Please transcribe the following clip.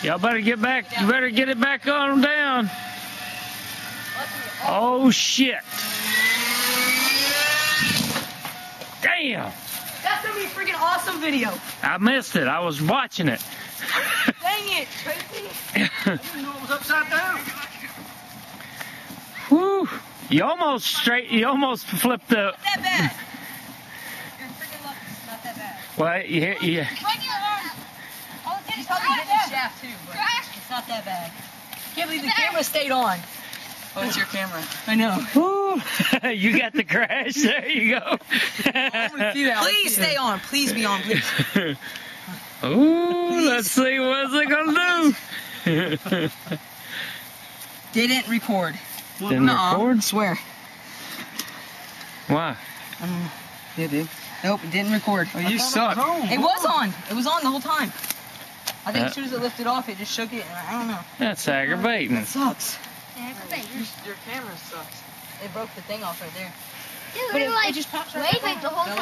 Y'all better get back. You better get it back on down. Oh shit! Damn! That's gonna be a freaking awesome video. I missed it. I was watching it. Dang it, Tracy! I didn't know it was upside down. Whew! You almost flipped the. Not that bad. You're freaking lucky. It's not that bad. Well, yeah. You probably hit the shaft too, but it's not that bad. Can't believe the camera stayed on. Oh, it's your camera. I know. Whew. You got the crash. There you go. Please stay on. Please be on, please. Ooh, let's see what's it gonna do. Didn't record. Didn't record? I swear. Why? Yeah, dude. Nope, it didn't record. Oh, you suck. It was on. It was on the whole time. I think as soon as it lifted off, it just shook it. And I don't know. That's aggravating. It sucks. Your camera sucks. It broke the thing off right there. Dude, we were like, waving the whole time.